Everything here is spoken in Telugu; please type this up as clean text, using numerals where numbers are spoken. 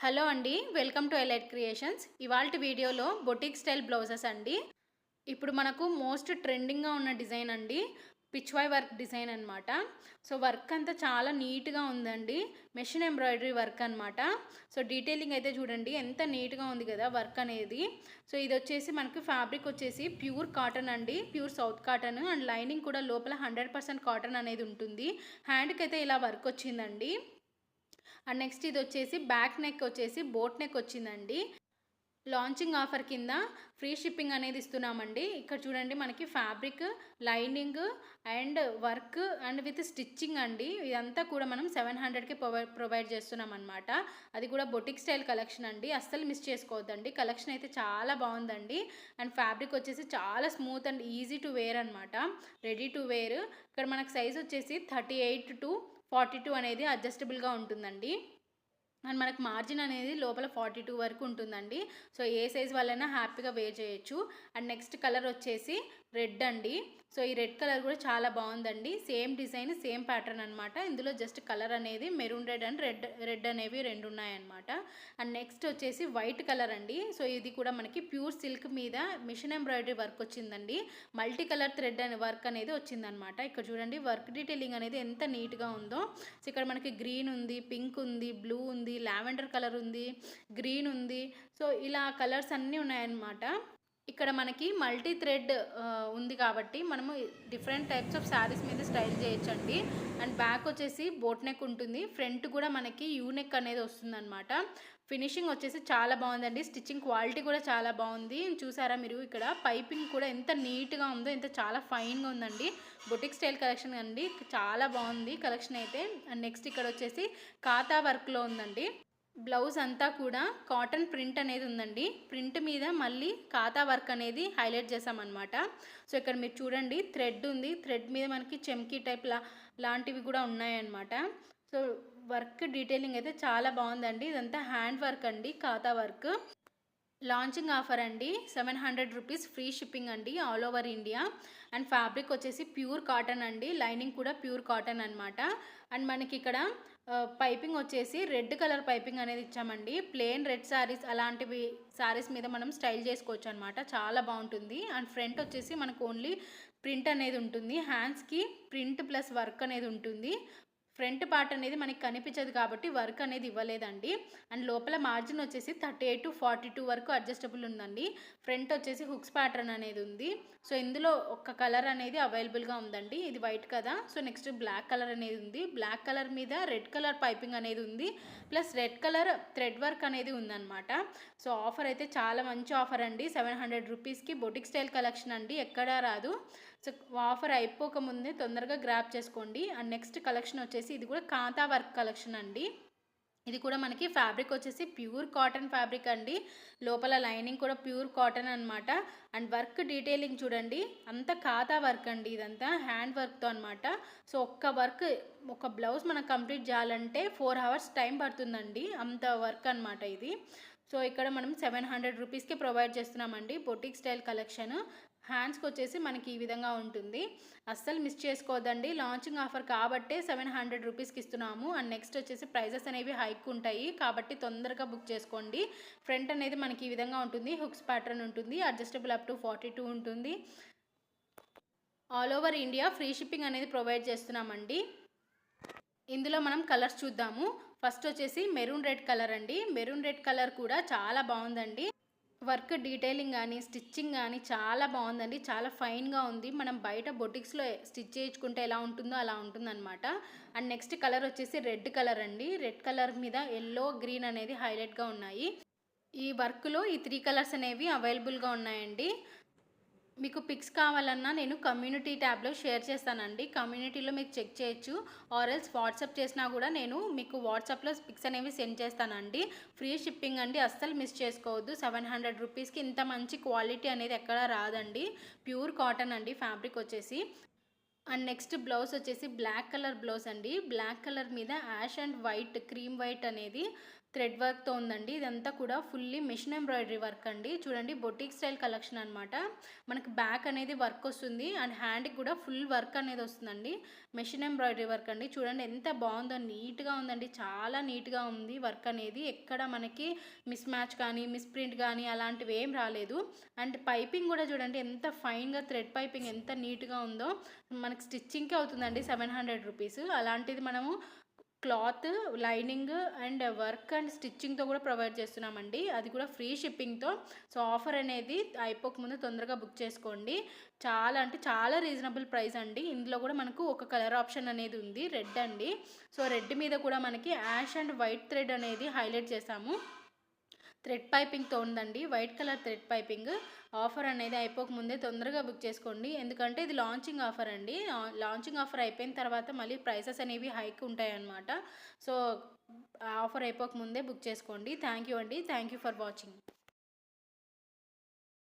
హలో అండి, వెల్కమ్ టు ఎలైట్ క్రియేషన్స్. ఇవాల్టి వీడియోలో బొటిక్ స్టైల్ బ్లౌజెస్ అండి. ఇప్పుడు మనకు మోస్ట్ ట్రెండింగ్గా ఉన్న డిజైన్ అండి, పిచ్వాయ్ వర్క్ డిజైన్ అనమాట. సో వర్క్ అంతా చాలా నీట్గా ఉందండి, మెషిన్ ఎంబ్రాయిడరీ వర్క్ అనమాట. సో డీటెయిలింగ్ అయితే చూడండి ఎంత నీట్గా ఉంది కదా వర్క్ అనేది. సో ఇది వచ్చేసి మనకి ఫ్యాబ్రిక్ వచ్చేసి ప్యూర్ కాటన్ అండి, pure south cotton. And lining కూడా లోపల 100% కాటన్ అనేది ఉంటుంది. హ్యాండ్కి అయితే ఇలా వర్క్ వచ్చిందండి. అండ్ నెక్స్ట్ ఇది వచ్చేసి బ్యాక్ నెక్ వచ్చేసి బోట్ నెక్ వచ్చిందండి. లాంచింగ్ ఆఫర్ కింద ఫ్రీ షిప్పింగ్ అనేది ఇస్తున్నామండి. ఇక్కడ చూడండి మనకి fabric, lining and work and with stitching అండి. ఇదంతా కూడా మనం 700కి ప్రొవైడ్ చేస్తున్నాం అనమాట. అది కూడా బొటిక్ స్టైల్ కలెక్షన్ అండి, అస్సలు మిస్ చేసుకోవద్దండి. కలెక్షన్ అయితే చాలా బాగుందండి. అండ్ ఫ్యాబ్రిక్ వచ్చేసి చాలా smooth and easy to wear అనమాట, రెడీ టు వేర్. ఇక్కడ మనకు సైజ్ వచ్చేసి 38 to 42 అనేది అడ్జస్టబుల్గా ఉంటుందండి. అండ్ మనకు మార్జిన్ అనేది లోపల 42 వరకు ఉంటుందండి. సో ఏ సైజ్ వాళ్ళైనా హ్యాపీగా వేర్ చేయొచ్చు. అండ్ నెక్స్ట్ కలర్ వచ్చేసి రెడ్ అండి. సో ఈ రెడ్ కలర్ కూడా చాలా బాగుందండి. సేమ్ డిజైన్, సేమ్ ప్యాటర్న్ అనమాట. ఇందులో జస్ట్ కలర్ అనేది మెరూన్ రెడ్ అండ్ రెడ్ అనేవి రెండు ఉన్నాయన్నమాట. అండ్ నెక్స్ట్ వచ్చేసి వైట్ కలర్ అండి. సో ఇది కూడా మనకి ప్యూర్ సిల్క్ మీద మిషన్ ఎంబ్రాయిడరీ వర్క్ వచ్చిందండి. మల్టీ కలర్ థ్రెడ్ అనే వర్క్ అనేది వచ్చిందనమాట. ఇక్కడ చూడండి వర్క్ డీటెయిలింగ్ అనేది ఎంత నీట్గా ఉందో. సో ఇక్కడ మనకి గ్రీన్ ఉంది, పింక్ ఉంది, బ్లూ ఉంది, లావెండర్ కలర్ ఉంది, గ్రీన్ ఉంది. సో ఇలా కలర్స్ అన్నీ ఉన్నాయన్నమాట. ఇక్కడ మనకి మల్టీ థ్రెడ్ ఉంది కాబట్టి మనము డిఫరెంట్ టైప్స్ ఆఫ్ శారీస్ మీద స్టైల్ చేయొచ్చండి. అండ్ బ్యాక్ వచ్చేసి బోట్ నెక్ ఉంటుంది, ఫ్రంట్ కూడా మనకి యూ నెక్ అనేది వస్తుందన్నమాట. ఫినిషింగ్ వచ్చేసి చాలా బాగుందండి, స్టిచ్చింగ్ క్వాలిటీ కూడా చాలా బాగుంది. చూసారా మీరు, ఇక్కడ పైపింగ్ కూడా ఎంత నీట్గా ఉందో, ఎంత చాలా ఫైన్గా ఉందండి. బొటిక్ స్టైల్ కలెక్షన్ అండి, చాలా బాగుంది కలెక్షన్ అయితే. అండ్ నెక్స్ట్ ఇక్కడ వచ్చేసి కాతా వర్క్లో ఉందండి. బ్లౌజ్ అంతా కూడా కాటన్ ప్రింట్ అనేది ఉందండి. ప్రింట్ మీద మళ్ళీ కాతా వర్క్ అనేది హైలైట్ చేసామన్నమాట. సో ఇక్కడ మీరు చూడండి థ్రెడ్ ఉంది, థ్రెడ్ మీద మనకి చెమ్కీ టైప్ లాంటివి కూడా ఉన్నాయన్నమాట. సో వర్క్ డీటెయిలింగ్ అయితే చాలా బాగుందండి. ఇదంతా హ్యాండ్ వర్క్ అండి, కాతా వర్క్. లాంచింగ్ ఆఫర్ అండి, 700 రూపీస్ ఫ్రీ షిప్పింగ్ అండి all over India. And fabric వచ్చేసి ప్యూర్ కాటన్ అండి, లైనింగ్ కూడా ప్యూర్ కాటన్ అనమాట. అండ్ మనకి ఇక్కడ పైపింగ్ వచ్చేసి రెడ్ కలర్ పైపింగ్ అనేది ఇచ్చామండి. ప్లెయిన్ రెడ్ శారీస్ అలాంటివి శారీస్ మీద మనం స్టైల్ చేసుకోవచ్చు అనమాట, చాలా బాగుంటుంది. అండ్ ఫ్రంట్ వచ్చేసి మనకు ఓన్లీ ప్రింట్ అనేది ఉంటుంది, హ్యాండ్స్కి ప్రింట్ ప్లస్ వర్క్ అనేది ఉంటుంది. ఫ్రంట్ పార్ట్ అనేది మనకి కనిపించదు కాబట్టి వర్క్ అనేది ఇవ్వలేదండి. అండ్ లోపల మార్జిన్ వచ్చేసి 38 to 42 వరకు అడ్జస్టబుల్ ఉందండి. ఫ్రంట్ వచ్చేసి హుక్స్ ప్యాటర్న్ అనేది ఉంది. సో ఇందులో ఒక కలర్ అనేది అవైలబుల్గా ఉందండి, ఇది వైట్ కదా. సో నెక్స్ట్ బ్లాక్ కలర్ అనేది ఉంది, బ్లాక్ కలర్ మీద రెడ్ కలర్ పైపింగ్ అనేది ఉంది, plus red colour thread work అనేది ఉందన్నమాట. సో ఆఫర్ అయితే చాలా మంచి ఆఫర్ అండి, 700 రూపీస్కి బొటిక్ స్టైల్ కలెక్షన్ అండి, ఎక్కడా రాదు. సో ఆఫర్ అయిపోకముందే తొందరగా గ్రాప్ చేసుకోండి. అండ్ నెక్స్ట్ కలెక్షన్ వచ్చేసి ఇది కూడా కాంతా వర్క్ కలెక్షన్ అండి. ఇది కూడా మనకి ఫ్యాబ్రిక్ వచ్చేసి ప్యూర్ కాటన్ ఫ్యాబ్రిక్ అండి, లోపల లైనింగ్ కూడా ప్యూర్ కాటన్ అనమాట. అండ్ వర్క్ డీటెయిలింగ్ చూడండి, అంత కాతా వర్క్ అండి, ఇదంతా హ్యాండ్ వర్క్తో అనమాట. సో ఒక బ్లౌజ్ మనకు కంప్లీట్ చేయాలంటే 4 hours టైం పడుతుందండి, అంత వర్క్ అనమాట ఇది. సో ఇక్కడ మనం 700 రూపీస్కి ప్రొవైడ్ చేస్తున్నామండి బొటిక్ స్టైల్ కలెక్షన్. హ్యాండ్స్కి వచ్చేసి మనకి ఈ విధంగా ఉంటుంది, అస్సలు మిస్ చేసుకోవద్దండి. లాంచింగ్ ఆఫర్ కాబట్టే 700 రూపీస్కి ఇస్తున్నాము. అండ్ నెక్స్ట్ వచ్చేసి ప్రైజెస్ అనేవి హైక్ ఉంటాయి కాబట్టి తొందరగా బుక్ చేసుకోండి. ఫ్రంట్ అనేది మనకి ఈ విధంగా ఉంటుంది, హుక్స్ ప్యాటర్న్ ఉంటుంది, అడ్జస్టబుల్ అప్ టు 42 ఉంటుంది. All over India free shipping అనేది ప్రొవైడ్ చేస్తున్నామండి. ఇందులో మనం కలర్స్ చూద్దాము. ఫస్ట్ వచ్చేసి మెరూన్ రెడ్ కలర్ అండి. మెరూన్ రెడ్ కలర్ కూడా చాలా బాగుందండి, వర్క్ డీటెయిలింగ్ కానీ స్టిచ్చింగ్ కానీ చాలా బాగుందండి, చాలా ఫైన్గా ఉంది. మనం బయట బొటిక్స్లో స్టిచ్ చేయించుకుంటే ఎలా ఉంటుందో అలా ఉంటుందన్నమాట. అండ్ నెక్స్ట్ కలర్ వచ్చేసి రెడ్ కలర్ అండి. రెడ్ కలర్ మీద ఎల్లో, గ్రీన్ అనేది హైలైట్గా ఉన్నాయి. ఈ వర్క్లో ఈ 3 కలర్స్ అనేవి అవైలబుల్గా ఉన్నాయండి. మీకు పిక్స్ కావాలన్నా నేను కమ్యూనిటీ ట్యాబ్లో షేర్ చేస్తానండి, కమ్యూనిటీలో మీరు చెక్ చేయొచ్చు. ఆర్ఎల్స్ వాట్సాప్ చేసినా కూడా నేను మీకు వాట్సాప్లో పిక్స్ అనేవి సెండ్ చేస్తానండి. ఫ్రీ షిప్పింగ్ అండి, అస్సలు మిస్ చేసుకోవద్దు. 700 రూపీస్కి ఇంత మంచి క్వాలిటీ అనేది ఎక్కడా రాదండి, ప్యూర్ కాటన్ అండి ఫ్యాబ్రిక్ వచ్చేసి. అండ్ నెక్స్ట్ బ్లౌజ్ వచ్చేసి బ్లాక్ కలర్ బ్లౌజ్ అండి. బ్లాక్ కలర్ మీద ash and white, cream white అనేది థ్రెడ్ వర్క్తో ఉందండి. ఇదంతా కూడా ఫుల్లీ మిషన్ ఎంబ్రాయిడరీ వర్క్ అండి. చూడండి బొటిక్ స్టైల్ కలెక్షన్ అనమాట. మనకి బ్యాక్ అనేది వర్క్ వస్తుంది అండ్ హ్యాండ్కి కూడా ఫుల్ వర్క్ అనేది వస్తుందండి. మిషన్ ఎంబ్రాయిడరీ వర్క్ అండి. చూడండి ఎంత బాగుందో, నీట్గా ఉందండి. చాలా నీట్గా ఉంది వర్క్ అనేది. ఎక్కడ మనకి మిస్ మ్యాచ్ కానీ మిస్ ప్రింట్ కానీ అలాంటివి ఏం రాలేదు. అండ్ పైపింగ్ కూడా చూడండి ఎంత ఫైన్గా థ్రెడ్ పైపింగ్ ఎంత నీట్గా ఉందో. మనకి స్టిచ్చింగ్కే అవుతుందండి 700 రూపీస్. అలాంటిది మనము cloth, lining and work and స్టిచ్చింగ్తో కూడా ప్రొవైడ్ చేస్తున్నామండి. అది కూడా ఫ్రీ షిప్పింగ్తో. సో ఆఫర్ అనేది అయిపోకముందు తొందరగా బుక్ చేసుకోండి. చాలా అంటే చాలా రీజనబుల్ ప్రైస్ అండి. ఇందులో కూడా మనకు ఒక కలర్ ఆప్షన్ అనేది ఉంది, రెడ్ అండి. సో రెడ్ మీద కూడా మనకి యాష్ అండ్ వైట్ థ్రెడ్ అనేది హైలైట్ చేసాము. థ్రెడ్ పైపింగ్తో ఉందండి, white colour thread piping. Offer అనేది అయిపోకముందే తొందరగా బుక్ చేసుకోండి, ఎందుకంటే ఇది లాంచింగ్ ఆఫర్ అండి. లాంచింగ్ ఆఫర్ అయిపోయిన తర్వాత మళ్ళీ ప్రైసెస్ అనేవి హైక్ ఉంటాయి అన్నమాట. సో ఆఫర్ అయిపోకముందే బుక్ చేసుకోండి. థ్యాంక్ యూ అండి. Thank you for watching.